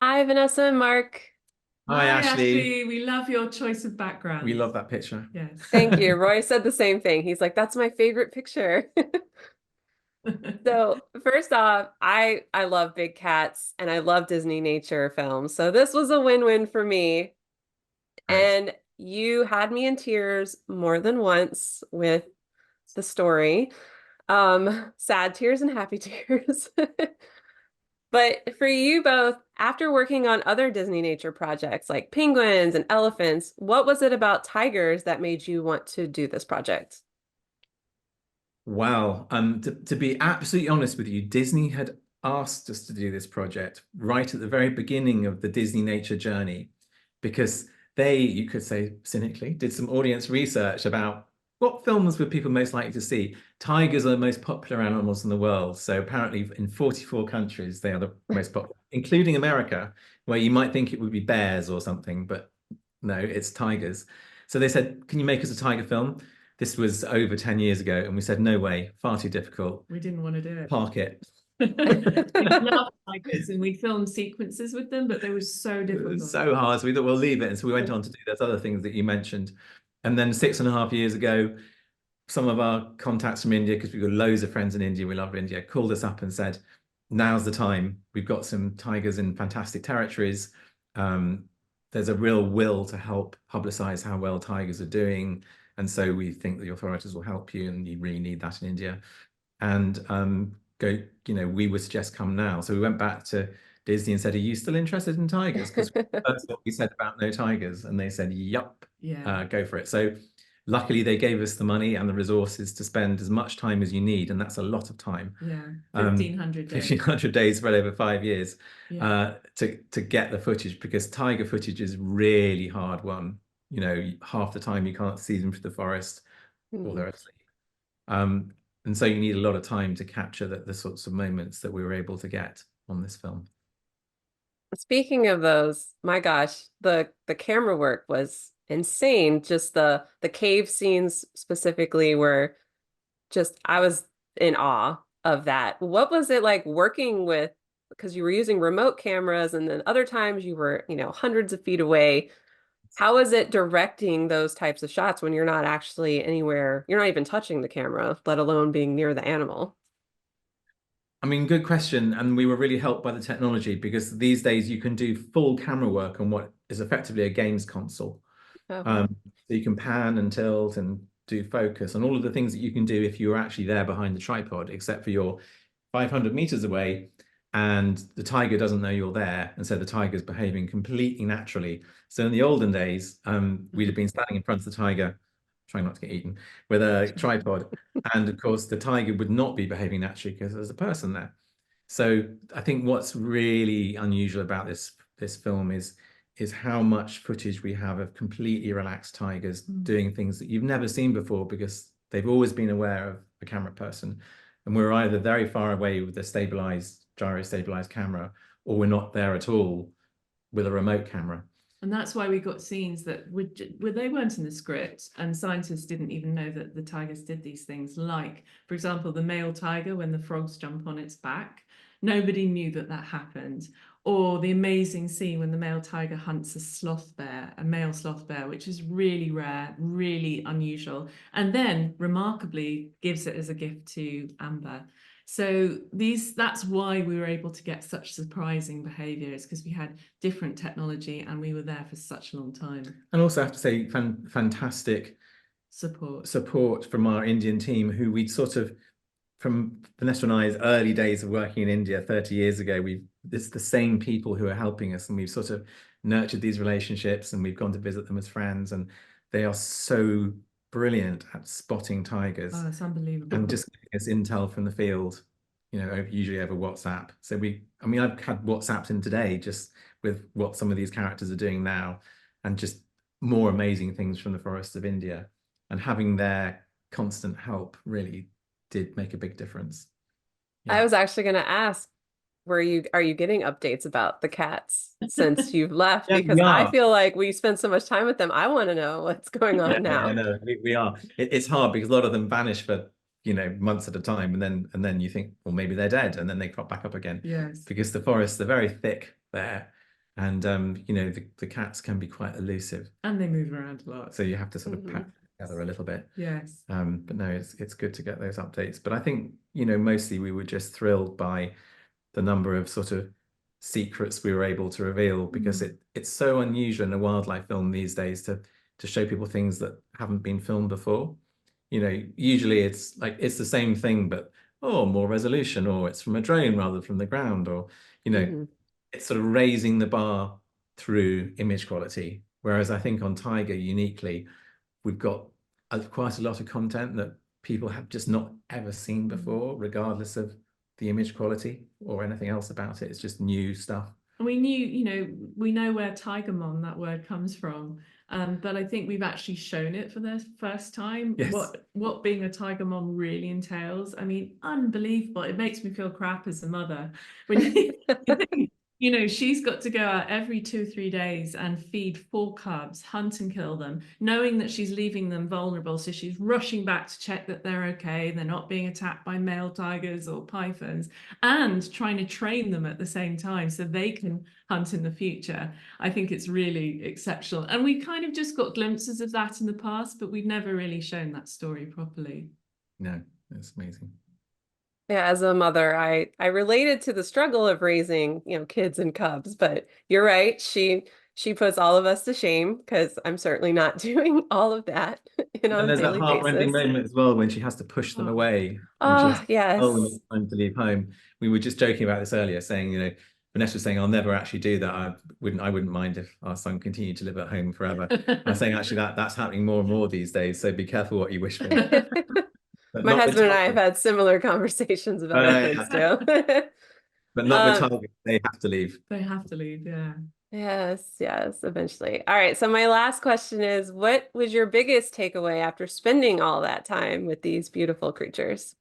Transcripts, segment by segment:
Hi, Vanessa and Mark. Hi, Hi, Ashley. Ashley. We love your choice of We backgrounds. love that picture. Yes. Thank you. Roy said the same thing. He's like, that's my favorite picture. So first off, I love big cats and I love Disney nature films. So this was a win-win for me. Right. And you had me in tears more than once with the story. Sad tears and happy tears. But for you both, after working on other Disney nature projects like penguins and elephants, what was it about tigers that made you want to do this project? Wow. To be absolutely honest with you, Disney had asked us to do this project right at the very beginning of the Disney Nature journey because they, you could say cynically, did some audience research about what films were people most likely to see. Tigers are the most popular animals in the world. So apparently in 44 countries, they are the most popular, including America, where you might think it would be bears or something, but no, it's tigers. So they said, can you make us a tiger film? This was over 10 years ago, and we said, no way, far too difficult. We didn't want to do Park it. it. We love tigers and we filmed sequences with them, but they were so It was difficult. so hard. So we thought we'll leave it. And so we went on to do those other things that you mentioned. And then 6.5 years ago, some of our contacts from India, because we've got loads of friends in India, we love India, called us up and said, now's the time. We've got some tigers in fantastic territories. Um, there's a real will to help publicize how well tigers are doing. And so we think the authorities will help you, and you really need that in India. And we would suggest come now. So we went back to Disney and said, are you still interested in tigers? Because that's what we said about no tigers. And they said, yup, Yeah. go for it. So luckily they gave us the money and the resources to spend as much time as you need. And that's a lot of time. Yeah. 1,500 days. 1,500 days spread over 5 years Yeah. to get the footage, because tiger footage is really hard one. Half the time you can't see them through the forest or Hmm. they're asleep. Um, and so you need a lot of time to capture the sorts of moments that we were able to get on this film. Speaking of those, my gosh, the camera work was insane. Just the cave scenes specifically were just I was in awe of that. What was it like working with, because you were using remote cameras and then other times you were, hundreds of feet away. How is it directing those types of shots when you're not actually anywhere, you're not even touching the camera, let alone being near the animal? I mean, good question. And we were really helped by the technology, because these days you can do full camera work on what is effectively a games console. Okay. So you can pan and tilt and do focus and all of the things that you can do if you're actually there behind the tripod, except for you're 500 meters away and the tiger doesn't know you're there. And so the tiger's behaving completely naturally. So in the olden days, we'd have been standing in front of the tiger, trying not to get eaten, with a tripod. And of course, the tiger would not be behaving naturally because there's a person there. So I think what's really unusual about this film is how much footage we have of completely relaxed tigers doing things that you've never seen before, because they've always been aware of a camera person. And we're either very far away with the gyro stabilized camera, or we're not there at all with a remote camera. And that's why we got scenes that where they weren't in the script, and scientists didn't even know that the tigers did these things. Like, for example, the male tiger, when the frogs jump on its back, nobody knew that that happened. Or the amazing scene when the male tiger hunts a sloth bear, a male sloth bear, which is really rare, really unusual, and then remarkably gives it as a gift to Amber. So that's why we were able to get such surprising behaviors, because we had different technology and we were there for such a long time. And also I have to say, fantastic support from our Indian team, who we'd sort of, from Vanessa and I's early days of working in India 30 years ago, it's the same people who are helping us, and we've sort of nurtured these relationships, and we've gone to visit them as friends, and they are so brilliant at spotting tigers. Oh, it's unbelievable. And just giving us intel from the field, usually over WhatsApp. So I've had WhatsApps in today just with what some of these characters are doing now, and just more amazing things from the forests of India. And having their constant help really did make a big difference. I Yeah. was actually going to ask, are you getting updates about the cats since you've left? Yeah, Because we I are. feel like we spent so much time with them. I want to know what's going Yeah, on yeah, now. no, we are. It's hard because a lot of them vanish for, months at a time, and then you think, well, maybe they're dead, and then they crop back up again. Yes. Because the forests are very thick there. And you know, the cats can be quite elusive, And they move around a lot. so you have to sort of Mhm. pack together a little bit. Yes. But no, it's good to get those updates. But I think, you know, mostly we were just thrilled by the number of sort of secrets we were able to reveal, because it's so unusual in a wildlife film these days to show people things that haven't been filmed before. You know, usually it's like it's the same thing, but oh, more resolution, or it's from a drone rather than from the ground, or you know, Mhm. it's sort of raising the bar through image quality. Whereas I think on Tiger uniquely, we've got quite a lot of content that people have just not ever seen before, regardless of the image quality or anything else about it. It's just new stuff. And we knew, you know, we know where Tiger Mom, that word, comes from. But I think we've actually shown it for the first time, Yes. what being a Tiger Mom really entails. I mean, unbelievable. It makes me feel crap as a mother when you think, you know, she's got to go out every 2 or 3 days and feed 4 cubs, hunt and kill them, knowing that she's leaving them vulnerable. So she's rushing back to check that they're okay, they're not being attacked by male tigers or pythons, and trying to train them at the same time so they can hunt in the future. I think it's really exceptional. And we kind of just got glimpses of that in the past, but we've never really shown that story properly. No, it's amazing. Yeah, as a mother, I related to the struggle of raising, you know, kids and cubs, but you're right. She puts all of us to shame because I'm certainly not doing all of that, you know, And on a there's that daily heartrending basis. moment as well when she has to push them Oh, away, and she has Oh, to tell them it's yes. time to leave home. We were just joking about this earlier, saying, you know, Vanessa was saying, I'll never actually do that. I wouldn't mind if our son continued to live at home forever. I'm saying actually that's happening more and more these days. So be careful what you wish for. But My not with husband and I have tigers. had similar conversations about our kids Yeah. too. But not with Um, tigers. They have to leave. they have to leave, yeah. yes, yes, eventually. All right, so my last question is, what was your biggest takeaway after spending all that time with these beautiful creatures?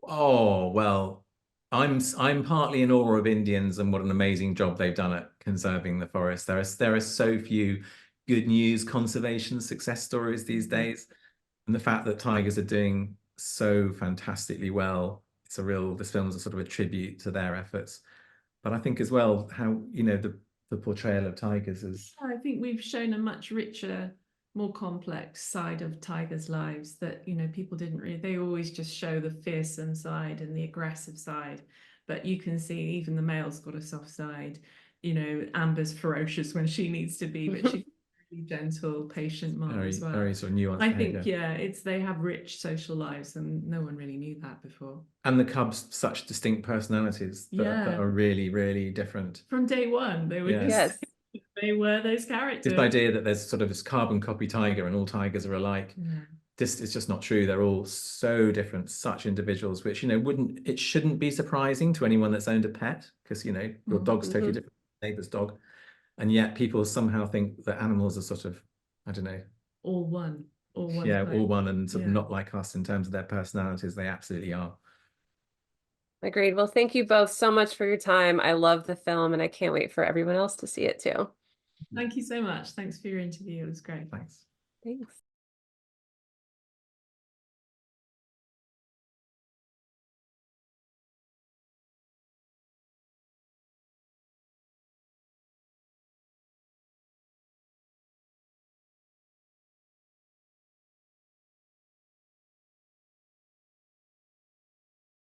Oh, well, I'm partly in awe of Indians and what an amazing job they've done at conserving the forest. There are so few good news conservation success stories these days. And the fact that tigers are doing so fantastically well, this film is a sort of a tribute to their efforts. But I think as well how, you know, the portrayal of tigers is I think we've shown a much richer, more complex side of tigers' lives that, you know, people didn't really, they always just show the fearsome side and the aggressive side. But you can see even the male's got a soft side. You know, Amber's ferocious when she needs to be, but she's a really gentle, patient mom as very, well. very sort of nuanced I think, behavior. yeah, it's they have rich social lives and no one really knew that before. And the cubs, such distinct personalities that Yeah, are really, really different. from day one, they were Yeah. just, Yes. they were those This characters. idea that there's sort of this carbon copy tiger and all tigers are alike, Yeah. this is just not true. They're all so different, such individuals, which, you know, it shouldn't be surprising to anyone that's owned a pet, because, you know, your dog's totally Mhm. different from your neighbor's dog. And yet people somehow think that animals are sort of, I don't know, All one, all one yeah, all kind. one and sort of Yeah. not like us in terms of their personalities. They absolutely are. Agreed. Well, thank you both so much for your time. I love the film and I can't wait for everyone else to see it too. Thank you so much. Thanks for your interview. It was great. Thanks. Thanks.